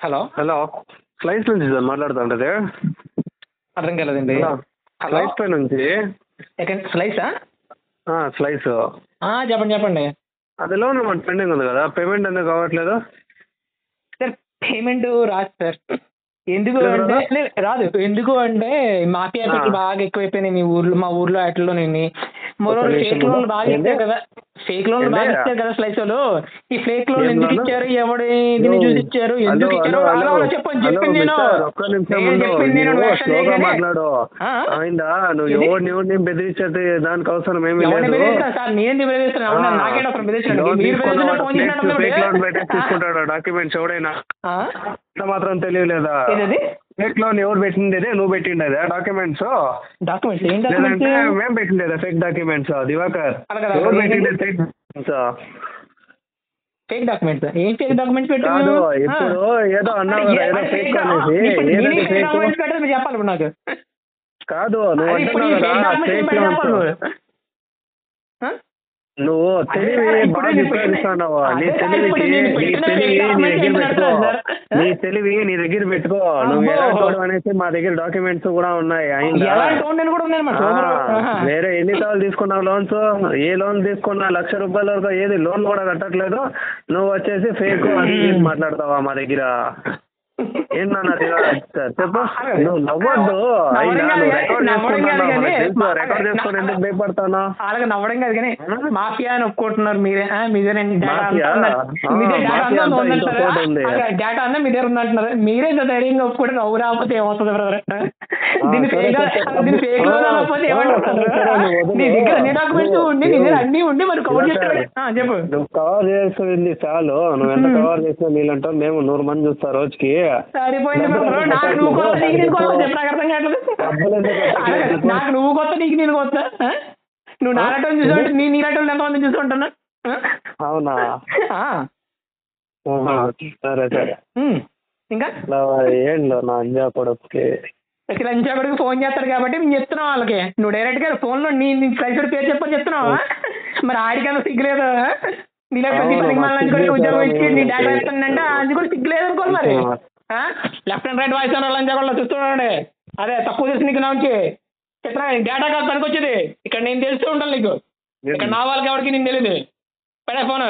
Hello hello flight నుంచి sir మాట్లాడుతుంటది. అర్థం కాలేదండి. హలో హలో ఫ్లైట్ పై నుంచి ఎక్కడ స్లైసా? స్లైస్ చెప్పండి చెప్పండి. అది లోన్ అమౌంట్ పెండింగ్ ఉంది కదా, పేమెంట్ ఎందుకు కావట్లేదు? సార్ పేమెంట్ రాదు సార్. ఎందుకు ఎందుకు అంటే రాదా? రాదు. ఎందుకు అంటే మాఫియా ఆ, పెట్లు బాగా ఎక్కువైపోయినాయి మీ ఊర్లో, మా ఊర్లో వాటిలో నేను ఒక్క మరో నిమిషం ఫేక్ లోన్లు బాగా ఏంది ఇచ్చారు కదా. ఫేక్ లోన్లు ఏంది బాగా ఇచ్చారు కదా స్లైస్ వాళ్ళు. ఈ ఫేక్ లోన్లు ఏం ఎందుకు లోను? ఇచ్చారు, ఎవడి హలో దీన్ని చూసి ఇచ్చారు, హలో ఎందుకు ఇచ్చారు, హలో అలా హలో అలా చెప్పని హలో చెప్పింది నేను. మిస్టర్ ఒక్క నిమిషం నేను ఉండు. చెప్పింది నేను, నువ్వు నువ్వు యాక్షన్ స్లోగా చేయగానే మాట్లాడు. అయిందా? నువ్వు ఇది ఎవరిని బెదిరించేది దానికి అవసరం ఏమీ ఎవరిని లేదు. బెదిరిస్తాను సార్? నేనేంది బెదిరిస్తాను? అవునా, నాకేట అవసరం బెదిరించడానికి? లోన్ మీరు తీసుకున్న బెదిరిస్తున్న వాడు ఫోన్ చేసినట్టు ఫేక్ లోన్ పెట్టేసి తీసుకుంటాడు డాక్యుమెంట్స్ ఎవడైనా. అంత మాత్రం తెలియలేదా? ఏదది ఫేక్ లోన్ ఎవరు పెట్టిండేదే? నువ్వు పెట్టిండేదా డాక్యుమెంట్స్? డాక్యుమెంట్స్? ఏం లేదంటే డాక్యుమెంట్స్? మేము పెట్టిండేదా ఫేక్ డాక్యుమెంట్స్? దివాకర్ అలా కదా, ఎవరు ఏంటండి పెట్టిండేది ఫేక్ డాక్యుమెంట్స్? Fake documents? ఏం ఫేక్ డాక్యుమెంట్స్ పెట్టాను? కాదు, ఇప్పుడు ఏదో అన్నావు కదా, ఏదో ఫేక్ అనేసి. ఏదది ఫేక్ ఫేక్? డాక్యుమెంట్స్ పెట్టాలి మీరు చెప్పాలి ఇప్పుడు నాకు. కాదు, నువ్వు అదే ఇప్పుడు అంటున్నావు ఈ ఫేక్ కదా డాక్యుమెంట్స్ ఏం ఫేక్ పెట్టాలి లోన్స్. చెప్పాలి నువ్వు. ఆ? నువ్వు అదే తెలివి సార్, ఇప్పుడు బాగా నేను ఉపయోగిస్తున్నావు. నీ అదే సార్, ఇప్పుడు తెలివికి నేను నీ పెట్టిన తెలివి ఫేక్ నీ డాక్యుమెంట్స్ దగ్గర ఏంటని పెట్టుకో. అడుగుతున్నాను సార్. నీ తెలివి నీ దగ్గర పెట్టుకో. నువ్వు అబ్బో, ఎలాంటి వాడు అనేసి మా దగ్గర డాక్యుమెంట్స్ కూడా ఉన్నాయి. అయిందా? ఎలాంటి నేను కూడా ఉన్నాను ఆ, సూపర్. వేరే ఎన్నిసార్లు తీసుకున్నావు లోన్స్? ఏ లోన్ తీసుకున్నా ₹1,00,000 వరకు ఏది లోన్ కూడా కట్టట్లేదు. నువ్వు వచ్చేసి ఫేక్ అది ఇది మాట్లాడతావా మా దగ్గర? ఏంటన్నా చెప్పు. నువ్వు నవ్వద్దు. అయిందా? నువ్వు రికార్డ్ చేసుకుంటున్నావు. మనకు తెలుసు. రికార్డ్ చేసుకొని ఎందుకు భయపడతానా? అలాగే నవ్వడం కాదు కానీ మాఫియా అని ఒప్పుకుంటున్నారు మీరే. మీదే డేటా మాఫియా? అంతా మీదే డేటా మాఫియా అంతా అంతా ఇంకో ఉందంటారు. చోట ఉంది. డేటా అంతా మీ దగ్గర ఉందంటున్నారు. మీరే ఇంత ధైర్యంగా ఒప్పుకుంటే నవ్వు రాకపోతే ఏమవుతుంది బ్రదర్? దీన్ని సరే ఫేక్ సరే దీన్ని ఫేక్ లో రాకపోతే ఏమంటారు? సరే నువ్వు వదిలు. నీ దగ్గర అన్ని డాక్యుమెంట్స్ ఉండి నీ దగ్గర అన్ని ఉండి మరి కవర్ చేస్తాడు. చెప్పు. నువ్వు కవర్ చేసింది చాలు. నువ్వు ఎంత కవర్ చేసినా నీళ్ళంటావు. మేము 100 మంది చూస్తారు రోజుకి. సరిపోయింది బ్రదర్. నాకు నువ్వు కొత్త, నీకు నేను కొత్త. చెప్పు, నాకు అర్థం కావట్లేదు. నాకు నువ్వు కొత్త, నీకు నేను కొత్త. నువ్వు నారటం చూసావు, నీరటం ఎంతమంది చూసుకుంటున్నా? అవునా? సరే సరే. ఇంకా ఏంలో నా అంజా కొడుకుకి లంచాపడికి ఫోన్ చేస్తాడు కాబట్టి మేము చెప్తున్నావు వాళ్ళకి. నువ్వు డైరెక్ట్ గా ఫోన్ లో నీ స్లైసర్ పేరు చెప్పని చెప్తున్నావా? మరి ఆడికన్నా సిగ్గులేదు. నీలో ప్రతి పనికి మళ్ళీ ఉద్యోగం ఇచ్చి నీ డేటా ఇస్తానంటే అది కూడా సిగ్గులేదు అనుకోవాలి మరి. లెఫ్ట్ అండ్ రైట్ వాయిస్ లంచాపడిలో చూస్తున్నాడు. అదే తక్కువ తెలిసి నీకు నా నుంచి చెప్తున్నా. డేటా కాదు పనికి వచ్చేది. ఇక్కడ నేను తెలుస్తూ ఉంటాను నీకు. ఇక్కడ నా వాళ్ళకి ఎవరికి నేను తెలియదు. పడే ఫోన్.